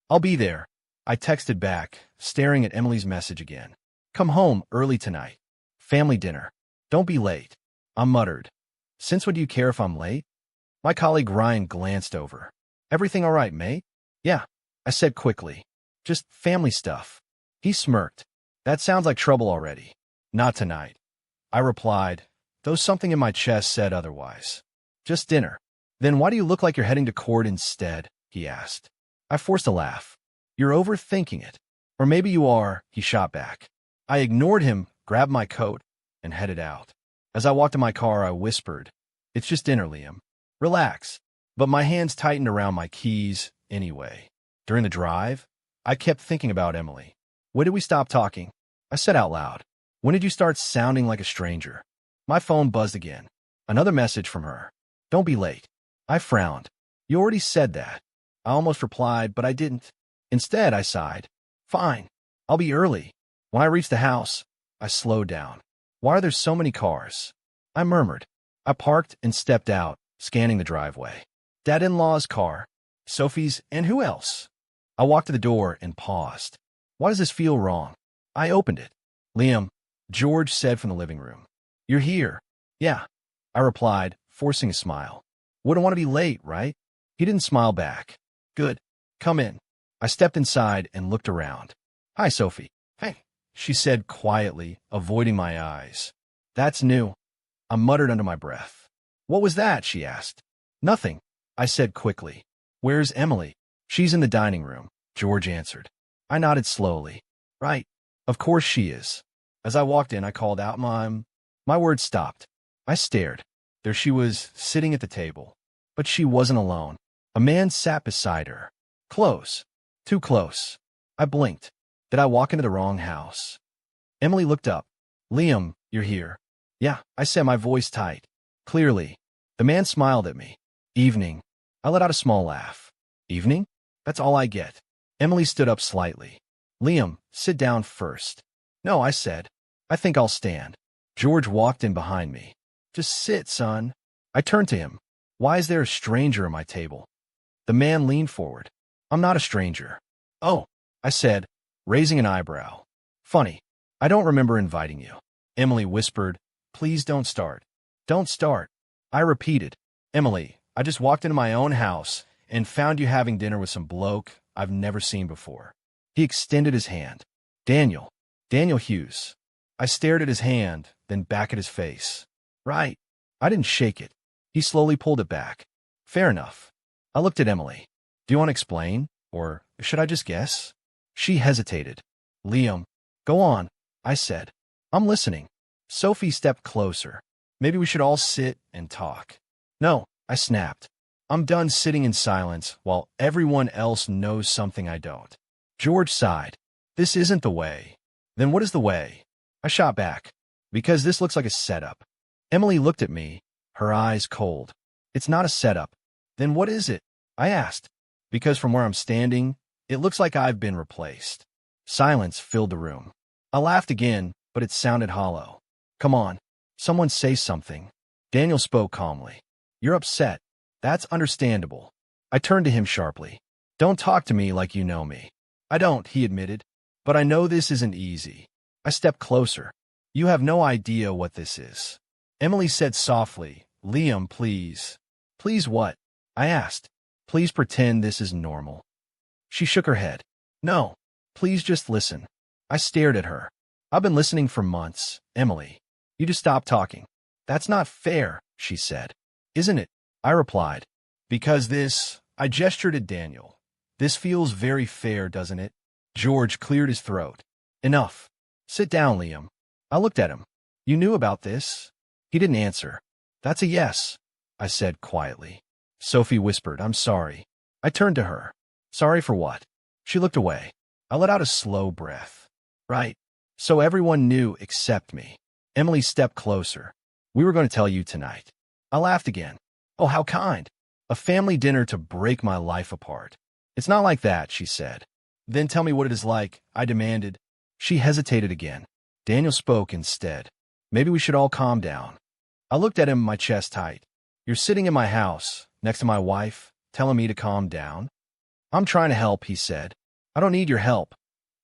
I'll be there. I texted back, staring at Emily's message again. Come home early tonight. Family dinner. Don't be late. I muttered. Since when do you care if I'm late? My colleague Ryan glanced over. Everything all right, mate? Yeah, I said quickly. Just family stuff. He smirked. That sounds like trouble already. Not tonight. I replied, though something in my chest said otherwise. Just dinner. Then why do you look like you're heading to court instead? He asked. I forced a laugh. You're overthinking it. Or maybe you are, he shot back. I ignored him, grabbed my coat, and headed out. As I walked to my car, I whispered, It's just dinner, Liam. Relax. But my hands tightened around my keys anyway. During the drive, I kept thinking about Emily. When did we stop talking? I said out loud. When did you start sounding like a stranger? My phone buzzed again. Another message from her. Don't be late. I frowned. You already said that. I almost replied, but I didn't. Instead, I sighed. Fine. I'll be early. When I reached the house, I slowed down. Why are there so many cars? I murmured. I parked and stepped out, scanning the driveway. Dad-in-law's car, Sophie's, and who else? I walked to the door and paused. Why does this feel wrong? I opened it. Liam, George said from the living room. You're here. Yeah, I replied, forcing a smile. Wouldn't want to be late, right? He didn't smile back. Good. Come in. I stepped inside and looked around. Hi, Sophie. Hey, she said quietly, avoiding my eyes. That's new. I muttered under my breath. What was that? She asked. Nothing, I said quickly. Where's Emily? She's in the dining room, George answered. I nodded slowly. Right. Of course she is. As I walked in, I called out, Mom. My words stopped. I stared. There she was, sitting at the table. But she wasn't alone. A man sat beside her. Close. Too close. I blinked. Did I walk into the wrong house? Emily looked up. Liam, you're here. Yeah, I said, my voice tight. Clearly. The man smiled at me. Evening. I let out a small laugh. Evening? That's all I get. Emily stood up slightly. Liam, sit down first. No, I said. I think I'll stand. George walked in behind me. Just sit, son. I turned to him. Why is there a stranger at my table? The man leaned forward. I'm not a stranger. Oh, I said, raising an eyebrow. Funny. I don't remember inviting you. Emily whispered, Please don't start. Don't start. I repeated. Emily, I just walked into my own house and found you having dinner with some bloke I've never seen before. He extended his hand. Daniel. Daniel Hughes. I stared at his hand, then back at his face. Right. I didn't shake it. He slowly pulled it back. Fair enough. I looked at Emily. Do you want to explain? Or should I just guess? She hesitated. Liam. Go on, I said. I'm listening. Sophie stepped closer. Maybe we should all sit and talk. No, I snapped. I'm done sitting in silence while everyone else knows something I don't. George sighed. This isn't the way. Then what is the way? I shot back. Because this looks like a setup. Emily looked at me, her eyes cold. It's not a setup. Then what is it? I asked. Because from where I'm standing, it looks like I've been replaced. Silence filled the room. I laughed again, but it sounded hollow. Come on. Someone say something. Daniel spoke calmly. You're upset. That's understandable. I turned to him sharply. Don't talk to me like you know me. I don't, he admitted. But I know this isn't easy. I stepped closer. You have no idea what this is. Emily said softly, Liam, please. Please what? I asked. Please pretend this is normal. She shook her head. No. Please just listen. I stared at her. I've been listening for months, Emily. You just stop talking. That's not fair, she said. Isn't it? I replied. Because this, I gestured at Daniel. This feels very fair, doesn't it? George cleared his throat. Enough. Sit down, Liam. I looked at him. You knew about this? He didn't answer. That's a yes, I said quietly. Sophie whispered, I'm sorry. I turned to her. Sorry for what? She looked away. I let out a slow breath. Right. So everyone knew except me. Emily stepped closer. We were going to tell you tonight. I laughed again. Oh, how kind. A family dinner to break my life apart. It's not like that, she said. Then tell me what it is like, I demanded. She hesitated again. Daniel spoke instead. Maybe we should all calm down. I looked at him, my chest tight. You're sitting in my house, next to my wife, telling me to calm down? I'm trying to help, he said. I don't need your help.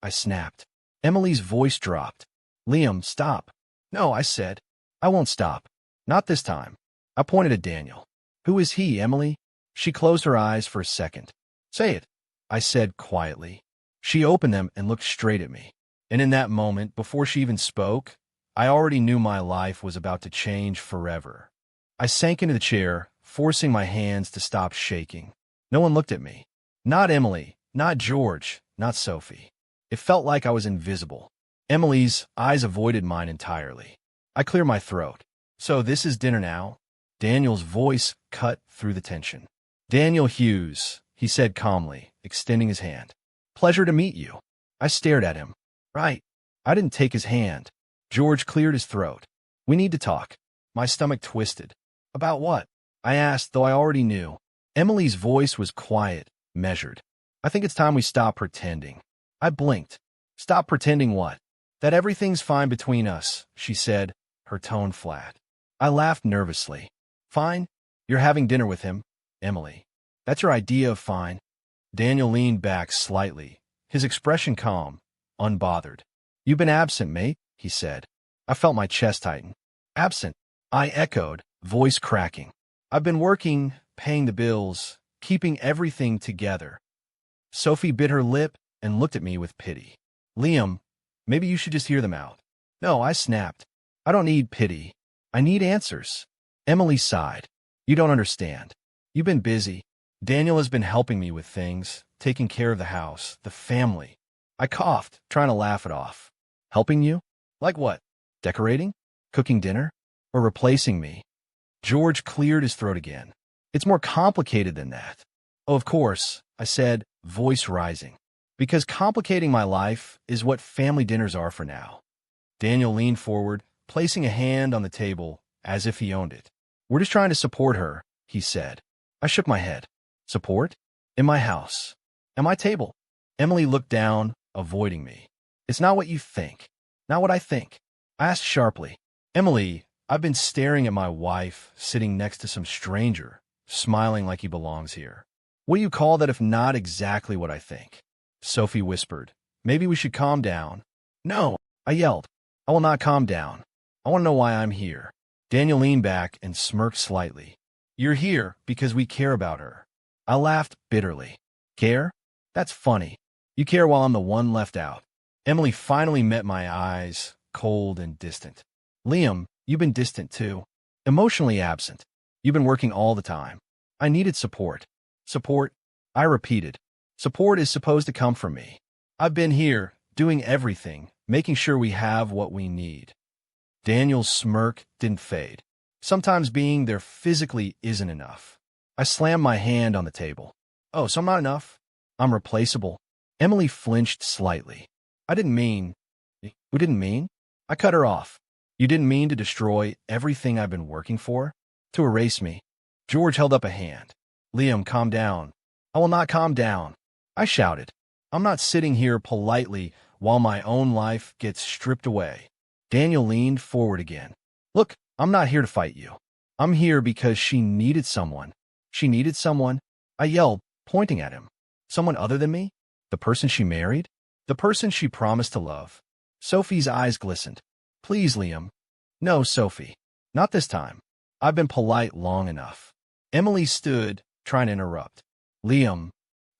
I snapped. Emily's voice dropped. Liam, stop. No, I said. I won't stop. Not this time. I pointed at Daniel. Who is he, Emily? She closed her eyes for a second. Say it, I said quietly. She opened them and looked straight at me. And in that moment, before she even spoke, I already knew my life was about to change forever. I sank into the chair, forcing my hands to stop shaking. No one looked at me. Not Emily, not George, not Sophie. It felt like I was invisible. Emily's eyes avoided mine entirely. I cleared my throat. So this is dinner now? Daniel's voice cut through the tension. Daniel Hughes, he said calmly, extending his hand. Pleasure to meet you. I stared at him. Right. I didn't take his hand. George cleared his throat. We need to talk. My stomach twisted. About what? I asked, though I already knew. Emily's voice was quiet, measured. I think it's time we stop pretending. I blinked. Stop pretending what? That everything's fine between us, she said, her tone flat. I laughed nervously. Fine? You're having dinner with him, Emily. That's your idea of fine? Daniel leaned back slightly, his expression calm, unbothered. You've been absent, mate, he said. I felt my chest tighten. Absent? I echoed, voice cracking. I've been working, paying the bills, keeping everything together. Sophie bit her lip and looked at me with pity. Liam, maybe you should just hear them out. No, I snapped. I don't need pity. I need answers. Emily sighed. You don't understand. You've been busy. Daniel has been helping me with things, taking care of the house, the family. I coughed, trying to laugh it off. Helping you? Like what? Decorating? Cooking dinner? Or replacing me? George cleared his throat again. It's more complicated than that. Oh, of course, I said, voice rising. Because complicating my life is what family dinners are for now. Daniel leaned forward, placing a hand on the table as if he owned it. We're just trying to support her, he said. I shook my head. Support? In my house. At my table. Emily looked down, avoiding me. It's not what you think. Not what I think. I asked sharply. Emily, I've been staring at my wife, sitting next to some stranger, smiling like he belongs here. What do you call that if not exactly what I think? Sophie whispered. Maybe we should calm down. No, I yelled. I will not calm down. I want to know why I'm here. Daniel leaned back and smirked slightly. You're here because we care about her. I laughed bitterly. Care? That's funny. You care while I'm the one left out. Emily finally met my eyes, cold and distant. Liam, you've been distant too. Emotionally absent. You've been working all the time. I needed support. Support? I repeated. Support is supposed to come from me. I've been here, doing everything, making sure we have what we need. Daniel's smirk didn't fade. Sometimes being there physically isn't enough. I slammed my hand on the table. Oh, so I'm not enough? I'm replaceable? Emily flinched slightly. I didn't mean... We didn't mean? I cut her off. You didn't mean to destroy everything I've been working for? To erase me? George held up a hand. Liam, calm down. I will not calm down. I shouted. I'm not sitting here politely while my own life gets stripped away. Daniel leaned forward again. Look, I'm not here to fight you. I'm here because she needed someone. She needed someone? I yelled, pointing at him. Someone other than me? The person she married? The person she promised to love? Sophie's eyes glistened. Please, Liam. No, Sophie. Not this time. I've been polite long enough. Emily stood, trying to interrupt. Liam.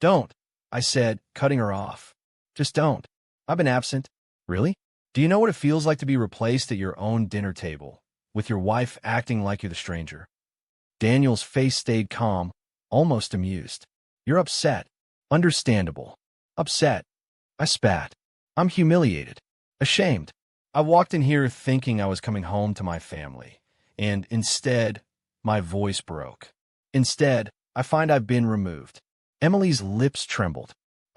Don't, I said, cutting her off. Just don't. I've been absent. Really? Do you know what it feels like to be replaced at your own dinner table, with your wife acting like you're the stranger? Daniel's face stayed calm, almost amused. You're upset. Understandable. Upset. I spat. I'm humiliated. Ashamed. I walked in here thinking I was coming home to my family, and instead, my voice broke. Instead, I find I've been removed. Emily's lips trembled.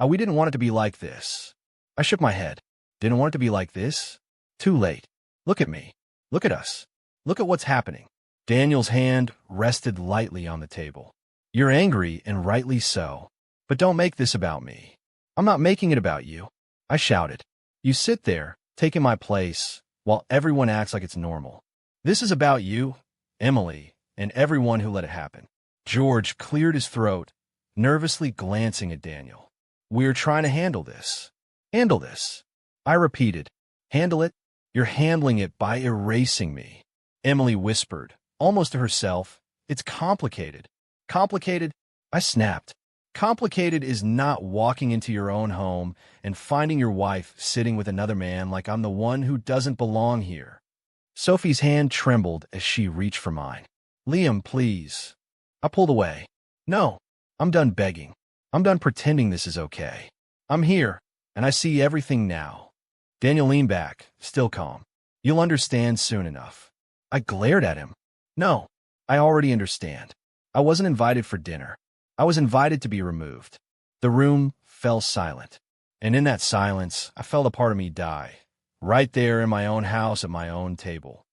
We didn't want it to be like this. I shook my head. Didn't want it to be like this? Too late. Look at me. Look at us. Look at what's happening. Daniel's hand rested lightly on the table. You're angry, and rightly so. But don't make this about me. I'm not making it about you. I shouted. You sit there, taking my place, while everyone acts like it's normal. This is about you, Emily, and everyone who let it happen. George cleared his throat, nervously glancing at Daniel. We're trying to handle this. Handle this. I repeated. Handle it? You're handling it by erasing me. Emily whispered, almost to herself. It's complicated. Complicated? I snapped. Complicated is not walking into your own home and finding your wife sitting with another man like I'm the one who doesn't belong here. Sophie's hand trembled as she reached for mine. Liam, please. I pulled away. No, I'm done begging. I'm done pretending this is okay. I'm here, and I see everything now. Daniel leaned back, still calm. You'll understand soon enough. I glared at him. No, I already understand. I wasn't invited for dinner. I was invited to be removed. The room fell silent. And in that silence, I felt a part of me die. Right there in my own house at my own table.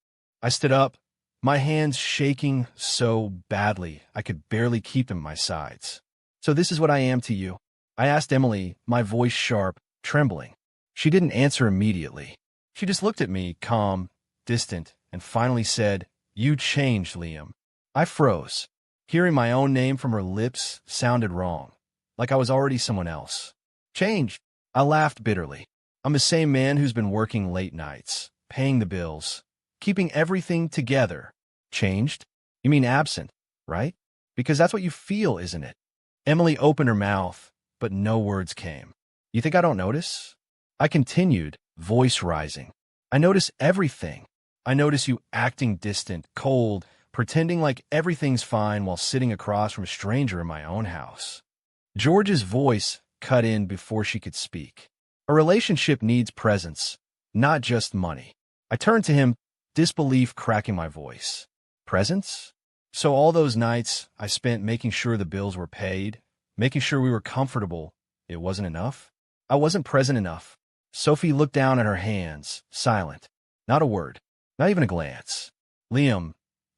I stood up, my hands shaking so badly I could barely keep them at my sides. So this is what I am to you? I asked Emily, my voice sharp, trembling. She didn't answer immediately. She just looked at me, calm, distant, and finally said, You changed, Liam. I froze. Hearing my own name from her lips sounded wrong, like I was already someone else. Changed? I laughed bitterly. I'm the same man who's been working late nights, paying the bills, keeping everything together. Changed? You mean absent, right? Because that's what you feel, isn't it? Emily opened her mouth, but no words came. You think I don't notice? I continued, voice rising. I notice everything. I notice you acting distant, cold, pretending like everything's fine while sitting across from a stranger in my own house. George's voice cut in before she could speak. A relationship needs presence, not just money. I turned to him, disbelief cracking my voice. Presence? So all those nights I spent making sure the bills were paid, making sure we were comfortable, it wasn't enough? I wasn't present enough. Sophie looked down at her hands, silent. Not a word, not even a glance. Liam,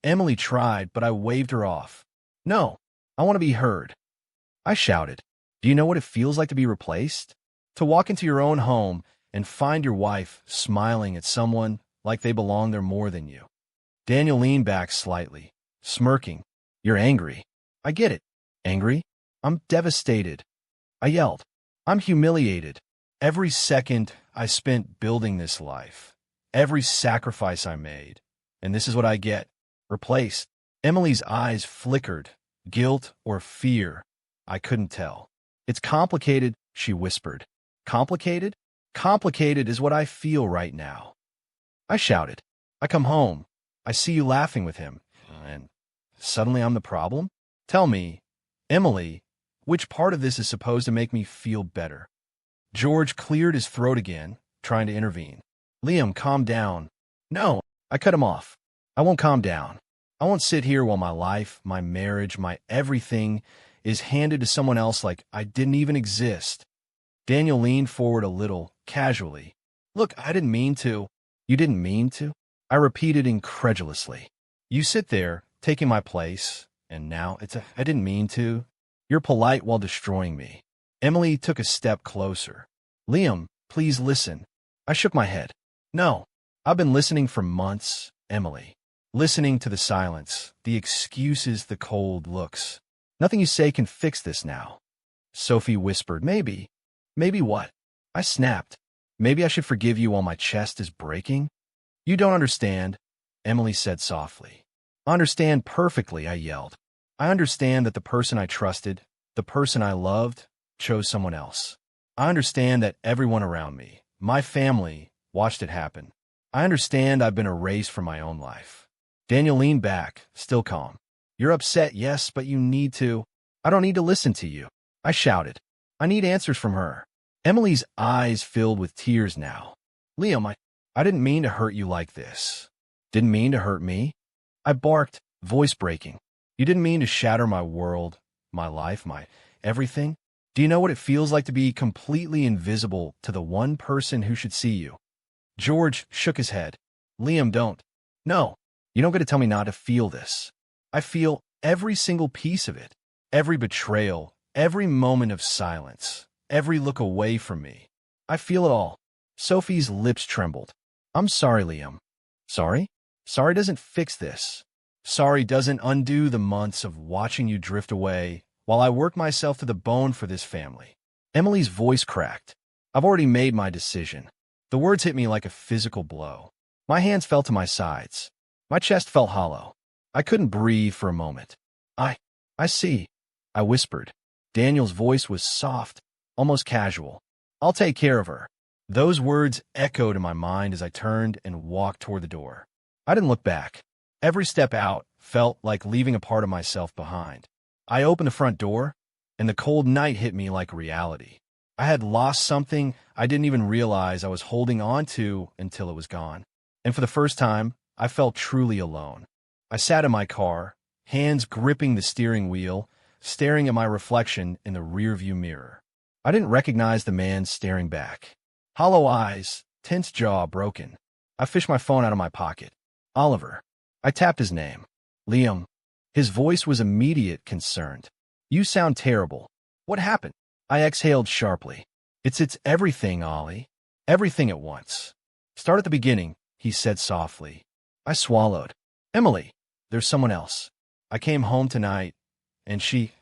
Emily tried, but I waved her off. No, I want to be heard. I shouted. Do you know what it feels like to be replaced? To walk into your own home and find your wife smiling at someone like they belong there more than you. Daniel leaned back slightly, smirking. You're angry. I get it. Angry? I'm devastated. I yelled. I'm humiliated. Every second I spent building this life. Every sacrifice I made. And this is what I get. Replaced. Emily's eyes flickered. Guilt or fear. I couldn't tell. It's complicated, she whispered. Complicated? Complicated is what I feel right now. I shouted. I come home. I see you laughing with him. And suddenly I'm the problem? Tell me, Emily, which part of this is supposed to make me feel better? George cleared his throat again, trying to intervene. Liam, calm down. No, I cut him off. I won't calm down. I won't sit here while my life, my marriage, my everything is handed to someone else like I didn't even exist. Daniel leaned forward a little, casually. Look, I didn't mean to. You didn't mean to? I repeated incredulously. You sit there, taking my place, and now I didn't mean to. You're polite while destroying me. Emily took a step closer. Liam, please listen. I shook my head. No, I've been listening for months, Emily. Listening to the silence, the excuses, the cold looks. Nothing you say can fix this now. Sophie whispered, maybe. Maybe what? I snapped. Maybe I should forgive you while my chest is breaking? You don't understand, Emily said softly. I understand perfectly, I yelled. I understand that the person I trusted, the person I loved, chose someone else. I understand that everyone around me, my family, watched it happen. I understand I've been erased from my own life. Daniel leaned back, still calm. You're upset, yes, but you need to. I don't need to listen to you. I shouted. I need answers from her. Emily's eyes filled with tears now. Liam, I didn't mean to hurt you like this. Didn't mean to hurt me. I barked, voice breaking. You didn't mean to shatter my world, my life, my everything. Do you know what it feels like to be completely invisible to the one person who should see you? George shook his head. Liam, don't. No, you don't get to tell me not to feel this. I feel every single piece of it. Every betrayal, every moment of silence, every look away from me. I feel it all. Sophie's lips trembled. I'm sorry, Liam. Sorry? Sorry doesn't fix this. Sorry doesn't undo the months of watching you drift away, while I work myself to the bone for this family. Emily's voice cracked. I've already made my decision. The words hit me like a physical blow. My hands fell to my sides. My chest felt hollow. I couldn't breathe for a moment. I see, I whispered. Daniel's voice was soft, almost casual. I'll take care of her. Those words echoed in my mind as I turned and walked toward the door. I didn't look back. Every step out felt like leaving a part of myself behind. I opened the front door, and the cold night hit me like reality. I had lost something I didn't even realize I was holding on to until it was gone. And for the first time, I felt truly alone. I sat in my car, hands gripping the steering wheel, staring at my reflection in the rearview mirror. I didn't recognize the man staring back. Hollow eyes, tense jaw broken. I fished my phone out of my pocket. Oliver. I tapped his name. Liam. His voice was immediate, concerned. You sound terrible. What happened? I exhaled sharply. It's everything, Ollie. Everything at once. Start at the beginning, he said softly. I swallowed. Emily. There's someone else. I came home tonight, and she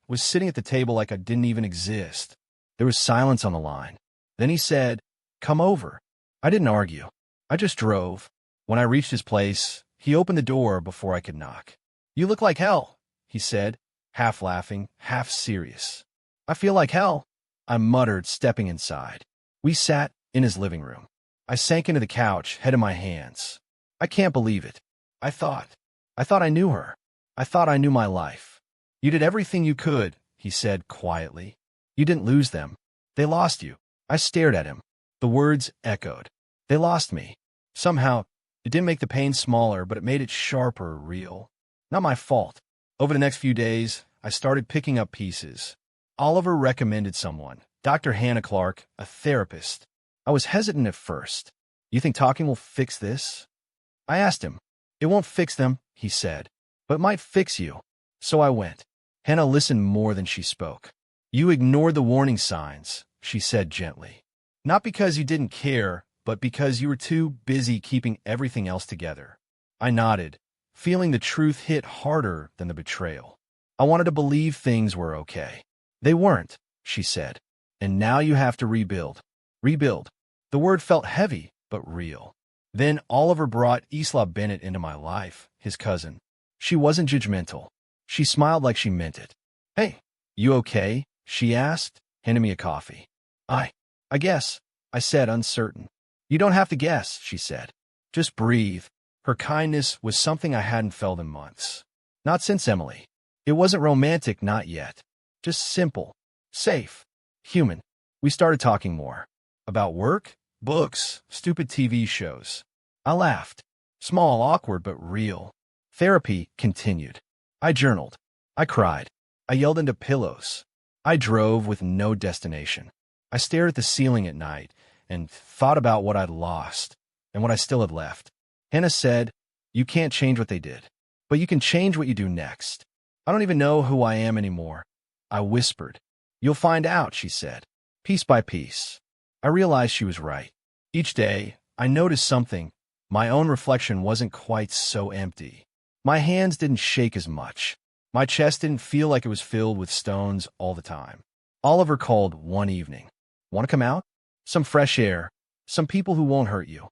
was sitting at the table like I didn't even exist. There was silence on the line. Then he said, "Come over." I didn't argue. I just drove. When I reached his place, he opened the door before I could knock. "You look like hell," he said, half laughing, half serious. "I feel like hell," I muttered, stepping inside. We sat in his living room. I sank into the couch, head in my hands. I can't believe it. I thought I knew her. I thought I knew my life. "You did everything you could," he said quietly. "You didn't lose them. They lost you." I stared at him. The words echoed. They lost me. Somehow, it didn't make the pain smaller, but it made it sharper, real. Not my fault. Over the next few days, I started picking up pieces. Oliver recommended someone, Dr. Hannah Clark, a therapist. I was hesitant at first. "You think talking will fix this?" I asked him. "It won't fix them," he said, "but it might fix you." So I went. Hannah listened more than she spoke. "You ignored the warning signs," she said gently. "Not because you didn't care, but because you were too busy keeping everything else together." I nodded, feeling the truth hit harder than the betrayal. I wanted to believe things were okay. "They weren't," she said. "And now you have to rebuild." Rebuild. The word felt heavy, but real. Then Oliver brought Isla Bennett into my life, his cousin. She wasn't judgmental. She smiled like she meant it. "Hey, you okay?" she asked, handing me a coffee. I guess," I said, uncertain. "You don't have to guess," she said. "Just breathe." Her kindness was something I hadn't felt in months. Not since Emily. It wasn't romantic, not yet. Just simple, safe, human. We started talking more. About work, books, stupid TV shows. I laughed. Small, awkward, but real. Therapy continued. I journaled. I cried. I yelled into pillows. I drove with no destination. I stared at the ceiling at night and thought about what I'd lost and what I still had left. Hannah said, "You can't change what they did, but you can change what you do next." I don't even know who I am anymore. I whispered. "You'll find out," she said, piece by piece. I realized she was right. Each day, I noticed something. My own reflection wasn't quite so empty. My hands didn't shake as much. My chest didn't feel like it was filled with stones all the time. Oliver called one evening. "Want to come out? Some fresh air. Some people who won't hurt you."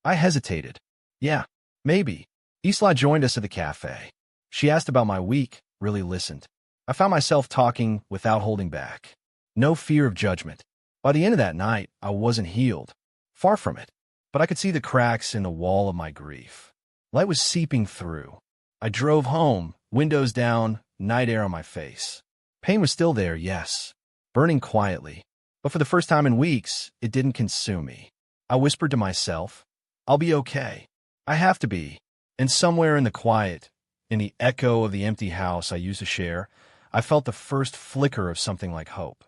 I hesitated. "Yeah, maybe." Isla joined us at the cafe. She asked about my week, really listened. I found myself talking without holding back. No fear of judgment. By the end of that night, I wasn't healed. Far from it. But I could see the cracks in the wall of my grief. Light was seeping through. I drove home, windows down, night air on my face. Pain was still there, yes, burning quietly. But for the first time in weeks, it didn't consume me. I whispered to myself, "I'll be okay. I have to be." And somewhere in the quiet, in the echo of the empty house I used to share, I felt the first flicker of something like hope.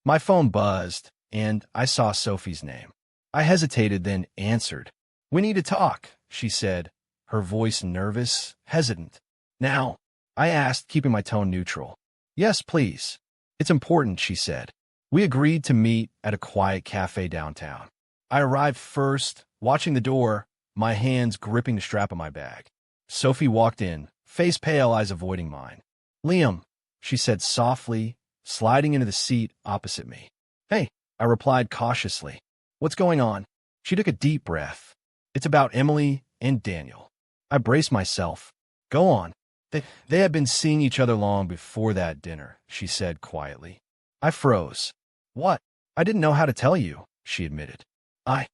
My phone buzzed, and I saw Sophie's name. I hesitated, then answered. "We need to talk," she said, her voice nervous, hesitant. "Now?" I asked, keeping my tone neutral. "Yes, please. It's important," she said. We agreed to meet at a quiet cafe downtown. I arrived first, watching the door, my hands gripping the strap of my bag. Sophie walked in, face pale, eyes avoiding mine. "Liam," she said softly, sliding into the seat opposite me. Hey, I replied cautiously. What's going on? She took a deep breath. It's about Emily and Daniel. I braced myself. Go on. They had been seeing each other long before that dinner, she said quietly. I froze. What? I didn't know how to tell you, she admitted. I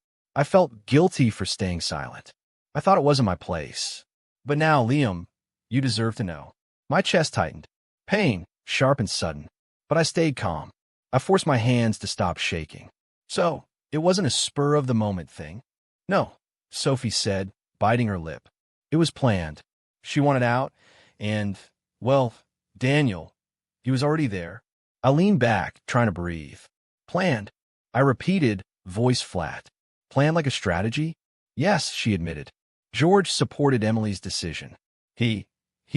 felt guilty for staying silent. I thought it wasn't my place. But now, Liam, you deserve to know. My chest tightened. Pain, sharp and sudden. But I stayed calm. I forced my hands to stop shaking. So, it wasn't a spur-of-the-moment thing? No, Sophie said, biting her lip. It was planned. She wanted out, and, well, Daniel, he was already there. I leaned back, trying to breathe. Planned. I repeated, voice flat. Planned like a strategy? Yes, she admitted. George supported Emily's decision. He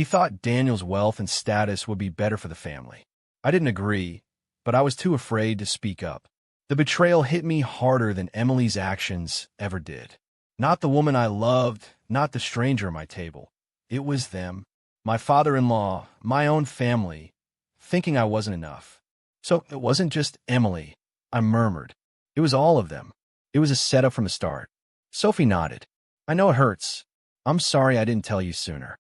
thought Daniel's wealth and status would be better for the family. I didn't agree, but I was too afraid to speak up. The betrayal hit me harder than Emily's actions ever did. Not the woman I loved, not the stranger at my table. It was them, my father-in-law, my own family, thinking I wasn't enough. So it wasn't just Emily, I murmured. It was all of them. It was a setup from the start. Sophie nodded. I know it hurts. I'm sorry I didn't tell you sooner.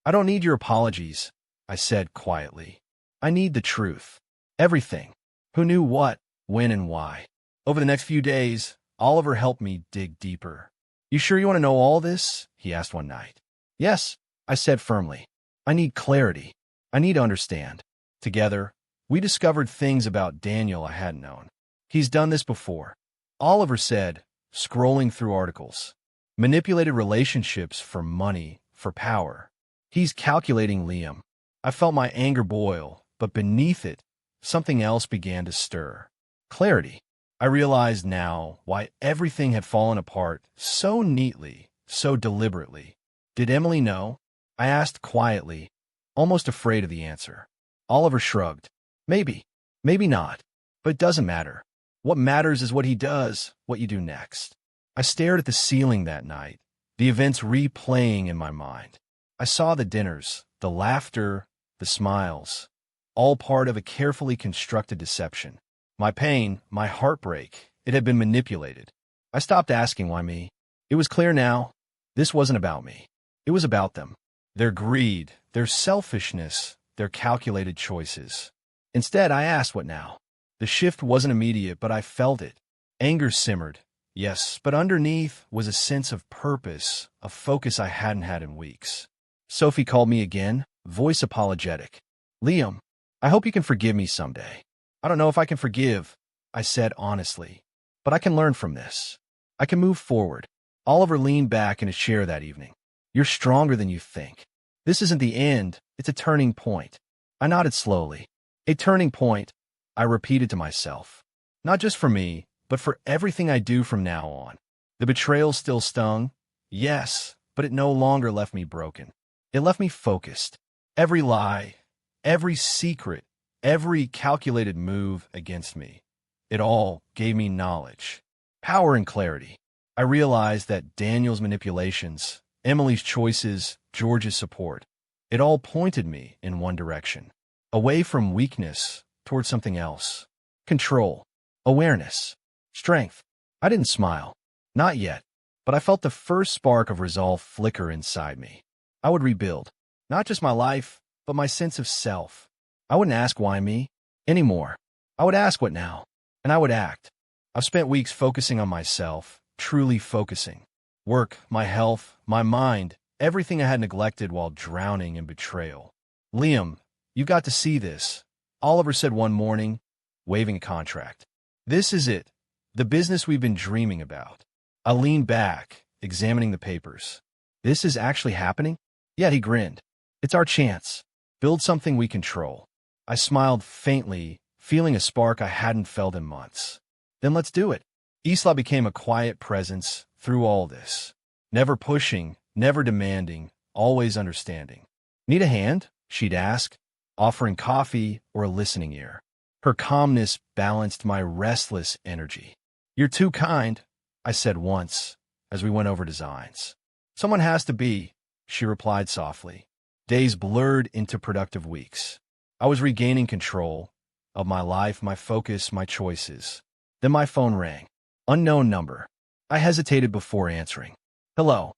I don't need your apologies, I said quietly. I need the truth. Everything. Who knew what, when, and why. Over the next few days, Oliver helped me dig deeper. You sure you want to know all this? He asked one night. Yes, I said firmly. I need clarity. I need to understand. Together, we discovered things about Daniel I hadn't known. He's done this before. Oliver said, scrolling through articles. Manipulated relationships for money, for power. He's calculating Liam. I felt my anger boil, but beneath it, something else began to stir. Clarity. I realized now why everything had fallen apart so neatly, so deliberately. Did Emily know? I asked quietly, almost afraid of the answer. Oliver shrugged. Maybe. Maybe not. But it doesn't matter. What matters is what he does, what you do next. I stared at the ceiling that night, the events replaying in my mind. I saw the dinners, the laughter, the smiles, all part of a carefully constructed deception. My pain, my heartbreak, it had been manipulated. I stopped asking why me. It was clear now, this wasn't about me. It was about them. Their greed, their selfishness, their calculated choices. Instead, I asked what now. The shift wasn't immediate, but I felt it. Anger simmered, yes, but underneath was a sense of purpose, a focus I hadn't had in weeks. Sophie called me again, voice apologetic. Liam, I hope you can forgive me someday. I don't know if I can forgive, I said honestly, but I can learn from this. I can move forward. Oliver leaned back in his chair that evening. You're stronger than you think. This isn't the end, it's a turning point. I nodded slowly. A turning point, I repeated to myself. Not just for me, but for everything I do from now on. The betrayal still stung, yes, but it no longer left me broken. It left me focused. Every lie, every secret, every calculated move against me. It all gave me knowledge, power and clarity. I realized that Daniel's manipulations, Emily's choices, George's support, it all pointed me in one direction. Away from weakness, towards something else. Control, awareness, strength. I didn't smile. Not yet. But I felt the first spark of resolve flicker inside me. I would rebuild. Not just my life, but my sense of self. I wouldn't ask why me anymore. I would ask what now. And I would act. I've spent weeks focusing on myself, truly focusing. Work, my health, my mind, everything I had neglected while drowning in betrayal. Liam, you've got to see this, Oliver said one morning, waving a contract. This is it, the business we've been dreaming about. I leaned back, examining the papers. This is actually happening? Yet he grinned. It's our chance. Build something we control. I smiled faintly, feeling a spark I hadn't felt in months. Then let's do it. Isla became a quiet presence through all this. Never pushing, never demanding, always understanding. Need a hand? She'd ask, offering coffee or a listening ear. Her calmness balanced my restless energy. You're too kind, I said once, as we went over designs. Someone has to be, she replied softly. Days blurred into productive weeks. I was regaining control of my life, my focus, my choices. Then my phone rang. Unknown number. I hesitated before answering. Hello.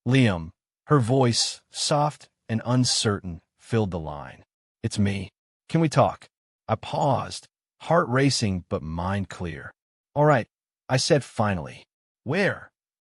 Liam. Her voice, soft and uncertain, filled the line. It's me. Can we talk? I paused, heart racing but mind clear. All right, I said finally. Where?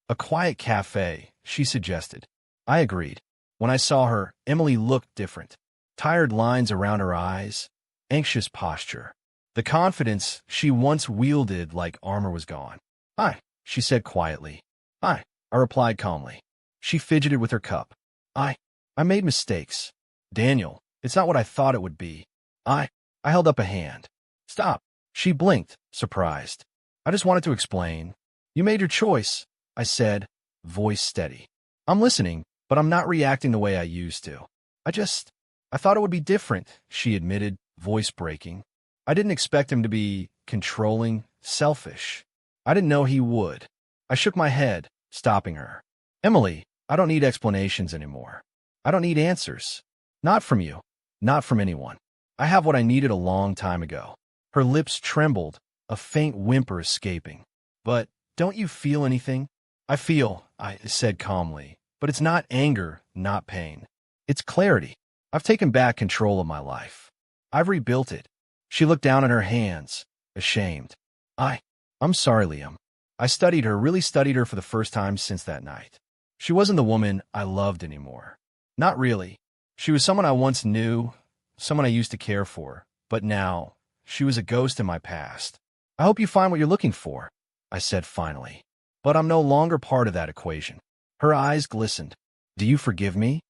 A quiet cafe, she suggested. I agreed. When I saw her, Emily looked different. Tired lines around her eyes, anxious posture. The confidence she once wielded like armor was gone. Hi, she said quietly. Hi, I replied calmly. She fidgeted with her cup. I made mistakes. Daniel, it's not what I thought it would be. I held up a hand. Stop. She blinked, surprised. I just wanted to explain. You made your choice, I said, voice steady. I'm listening, but I'm not reacting the way I used to. I thought it would be different, she admitted, voice breaking. I didn't expect him to be controlling, selfish. I didn't know he would. I shook my head, stopping her. Emily, I don't need explanations anymore. I don't need answers. Not from you. Not from anyone. I have what I needed a long time ago. Her lips trembled, a faint whimper escaping. But don't you feel anything? I feel, I said calmly, but it's not anger, not pain. It's clarity. I've taken back control of my life. I've rebuilt it. She looked down at her hands, ashamed. I'm sorry, Liam. I really studied her for the first time since that night. She wasn't the woman I loved anymore. Not really. She was someone I once knew, someone I used to care for, but now she was a ghost in my past. I hope you find what you're looking for, I said finally. But I'm no longer part of that equation. Her eyes glistened. Do you forgive me?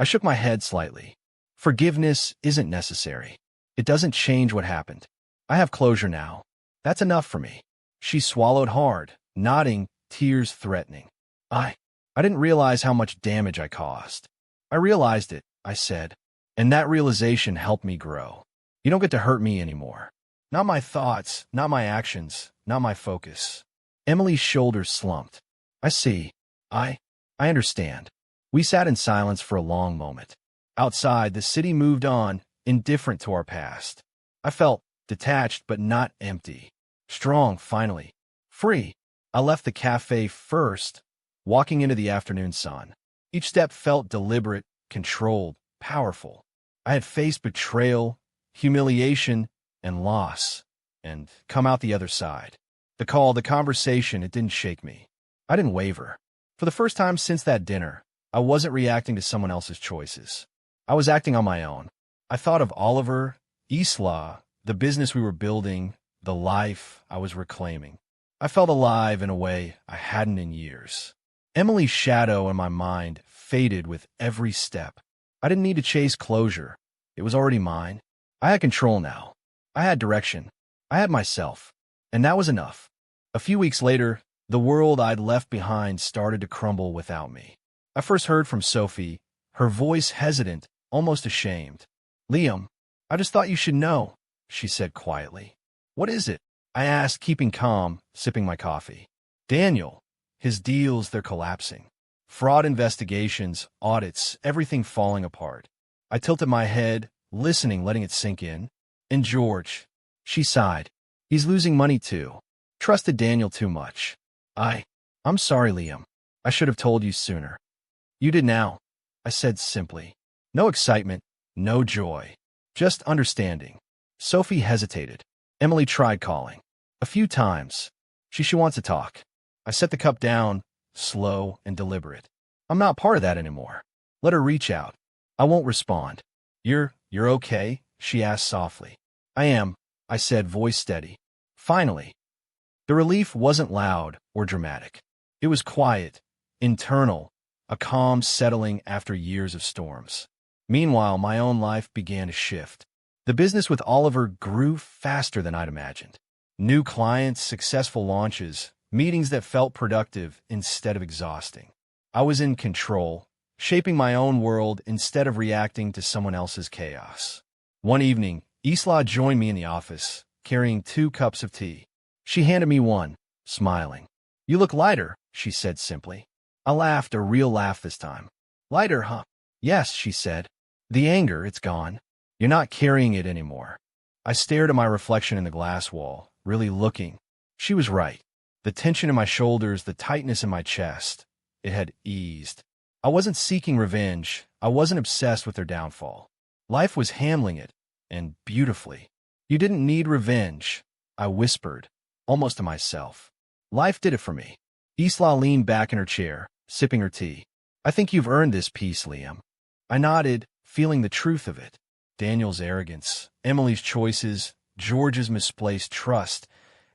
I shook my head slightly. Forgiveness isn't necessary. It doesn't change what happened. I have closure now. That's enough for me. She swallowed hard, nodding, tears threatening. I didn't realize how much damage I caused. I realized it, I said, and that realization helped me grow. You don't get to hurt me anymore. Not my thoughts, not my actions, not my focus. Emily's shoulders slumped. I see. I understand. We sat in silence for a long moment. Outside, the city moved on, indifferent to our past. I felt detached but not empty. Strong, finally. Free. I left the cafe first, walking into the afternoon sun. Each step felt deliberate, controlled, powerful. I had faced betrayal, humiliation, and loss, and come out the other side. The call, the conversation, it didn't shake me. I didn't waver. For the first time since that dinner, I wasn't reacting to someone else's choices. I was acting on my own. I thought of Oliver, Isla, the business we were building, the life I was reclaiming. I felt alive in a way I hadn't in years. Emily's shadow in my mind faded with every step. I didn't need to chase closure. It was already mine. I had control now. I had direction. I had myself. And that was enough. A few weeks later, the world I'd left behind started to crumble without me. I first heard from Sophie, her voice hesitant, almost ashamed. Liam, I just thought you should know, she said quietly. What is it? I asked, keeping calm, sipping my coffee. Daniel. His deals, they're collapsing. Fraud investigations, audits, everything falling apart. I tilted my head, listening, letting it sink in. And George. She sighed. He's losing money too. Trusted Daniel too much. I'm sorry, Liam. I should have told you sooner. You did now, I said simply. No excitement, no joy. Just understanding. Sophie hesitated. Emily tried calling. A few times. She wants to talk. I set the cup down, slow and deliberate. I'm not part of that anymore. Let her reach out. I won't respond. You're okay? She asked softly. I am, I said, voice steady. Finally. The relief wasn't loud or dramatic. It was quiet, internal, a calm settling after years of storms. Meanwhile, my own life began to shift. The business with Oliver grew faster than I'd imagined. New clients, successful launches, meetings that felt productive instead of exhausting. I was in control, shaping my own world instead of reacting to someone else's chaos. One evening, Isla joined me in the office, carrying 2 cups of tea. She handed me one, smiling. You look lighter, she said simply. I laughed, a real laugh this time. Lighter, huh? Yes, she said. The anger, it's gone. You're not carrying it anymore. I stared at my reflection in the glass wall, really looking. She was right. The tension in my shoulders, the tightness in my chest, it had eased. I wasn't seeking revenge. I wasn't obsessed with their downfall. Life was handling it, and beautifully. You didn't need revenge, I whispered, almost to myself. Life did it for me. Isla leaned back in her chair, sipping her tea. I think you've earned this peace, Liam. I nodded, feeling the truth of it. Daniel's arrogance, Emily's choices, George's misplaced trust.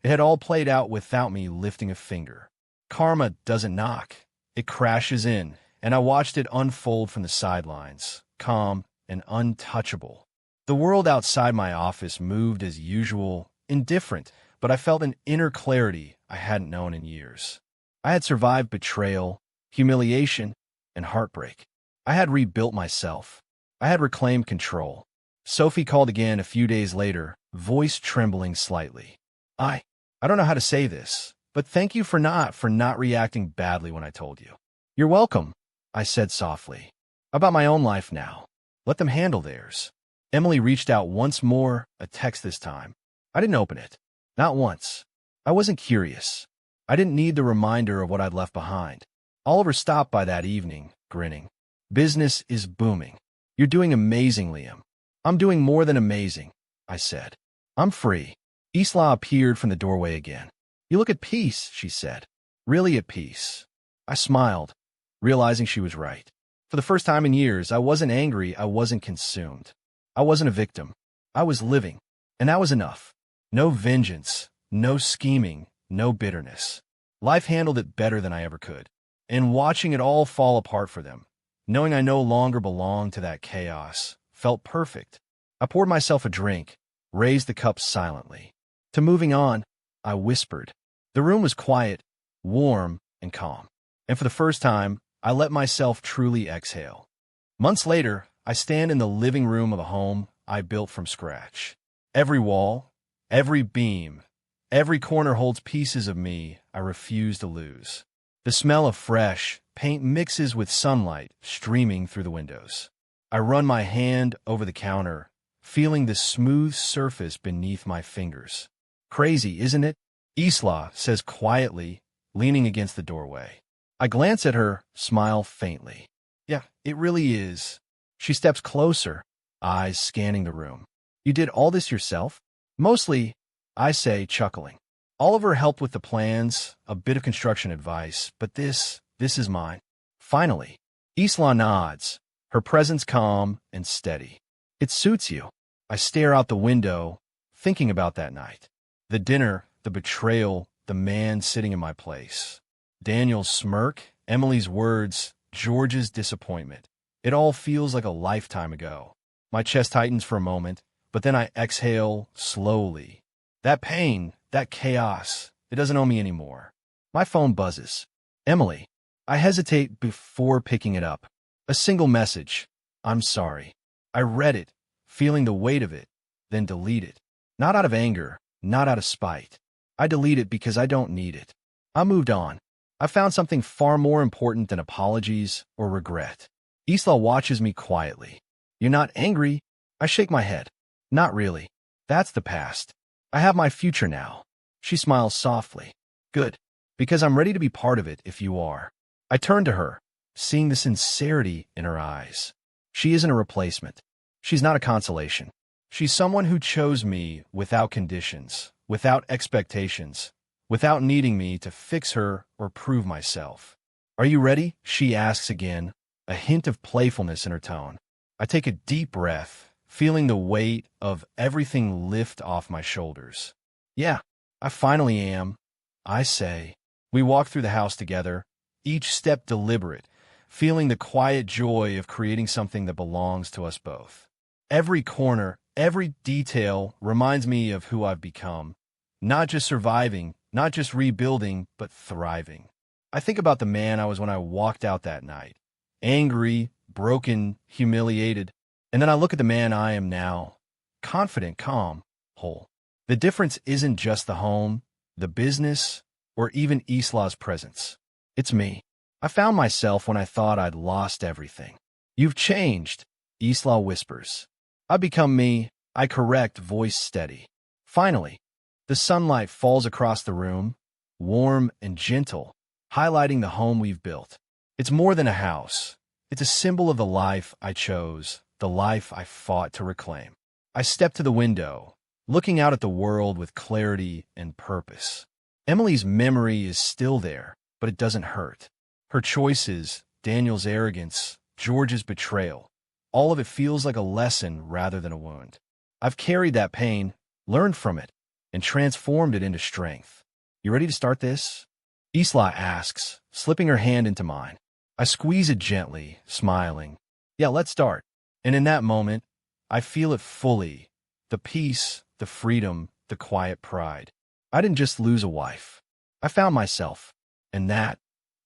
It had all played out without me lifting a finger. Karma doesn't knock. It crashes in, and I watched it unfold from the sidelines, calm and untouchable. The world outside my office moved as usual, indifferent, but I felt an inner clarity I hadn't known in years. I had survived betrayal, humiliation, and heartbreak. I had rebuilt myself. I had reclaimed control. Sophie called again a few days later, voice trembling slightly. I don't know how to say this, but thank you for not reacting badly when I told you. You're welcome, I said softly. About my own life now. Let them handle theirs. Emily reached out once more, a text this time. I didn't open it. Not once. I wasn't curious. I didn't need the reminder of what I'd left behind. Oliver stopped by that evening, grinning. Business is booming. You're doing amazing, Liam. I'm doing more than amazing, I said. I'm free. Isla appeared from the doorway again. You look at peace, she said. Really at peace. I smiled, realizing she was right. For the first time in years, I wasn't angry, I wasn't consumed. I wasn't a victim. I was living, and that was enough. No vengeance, no scheming, no bitterness. Life handled it better than I ever could. And watching it all fall apart for them, knowing I no longer belonged to that chaos, felt perfect. I poured myself a drink, raised the cup silently. To moving on, I whispered. The room was quiet, warm, and calm. And for the first time, I let myself truly exhale. Months later, I stand in the living room of a home I built from scratch. Every wall, every beam, every corner holds pieces of me I refuse to lose. The smell of fresh paint mixes with sunlight streaming through the windows. I run my hand over the counter, feeling the smooth surface beneath my fingers. Crazy, isn't it? Isla says quietly, leaning against the doorway. I glance at her, smile faintly. Yeah, it really is. She steps closer, eyes scanning the room. You did all this yourself? Mostly, I say, chuckling. Oliver helped with the plans, a bit of construction advice, but this is mine. Finally, Isla nods, her presence calm and steady. It suits you. I stare out the window, thinking about that night. The dinner, the betrayal, the man sitting in my place. Daniel's smirk, Emily's words, George's disappointment. It all feels like a lifetime ago. My chest tightens for a moment, but then I exhale slowly. That pain, that chaos, it doesn't owe me anymore. My phone buzzes. Emily. I hesitate before picking it up. A single message. I'm sorry. I read it, feeling the weight of it, then delete it. Not out of anger, not out of spite. I delete it because I don't need it. I moved on. I found something far more important than apologies or regret. Isla watches me quietly. You're not angry? I shake my head. Not really. That's the past. I have my future now. She smiles softly. Good. Because I'm ready to be part of it if you are. I turn to her, seeing the sincerity in her eyes. She isn't a replacement. She's not a consolation. She's someone who chose me without conditions, without expectations, without needing me to fix her or prove myself. Are you ready? She asks again, a hint of playfulness in her tone. I take a deep breath, feeling the weight of everything lift off my shoulders. Yeah, I finally am, I say. We walk through the house together, each step deliberate, feeling the quiet joy of creating something that belongs to us both. Every corner, every detail reminds me of who I've become. Not just surviving, not just rebuilding, but thriving. I think about the man I was when I walked out that night. Angry, broken, humiliated. And then I look at the man I am now. Confident, calm, whole. The difference isn't just the home, the business, or even Isla's presence. It's me. I found myself when I thought I'd lost everything. You've changed, Isla whispers. I become me, I correct, voice steady. Finally, the sunlight falls across the room, warm and gentle, highlighting the home we've built. It's more than a house. It's a symbol of the life I chose, the life I fought to reclaim. I step to the window, looking out at the world with clarity and purpose. Emily's memory is still there, but it doesn't hurt. Her choices, Daniel's arrogance, George's betrayal, all of it feels like a lesson rather than a wound. I've carried that pain, learned from it, and transformed it into strength. You ready to start this? Isla asks, slipping her hand into mine. I squeeze it gently, smiling. Yeah, let's start. And in that moment, I feel it fully. The peace, the freedom, the quiet pride. I didn't just lose a wife. I found myself. And that,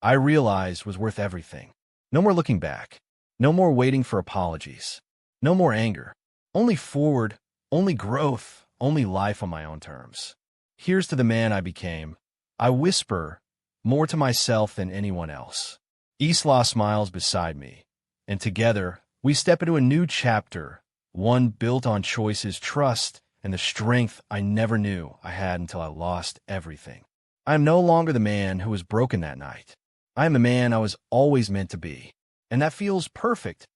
I realized, was worth everything. No more looking back. No more waiting for apologies. No more anger. Only forward, only growth, only life on my own terms. Here's to the man I became. I whisper, more to myself than anyone else. Isla smiles beside me, and together we step into a new chapter, one built on choices, trust, and the strength I never knew I had until I lost everything. I am no longer the man who was broken that night. I am the man I was always meant to be, and that feels perfect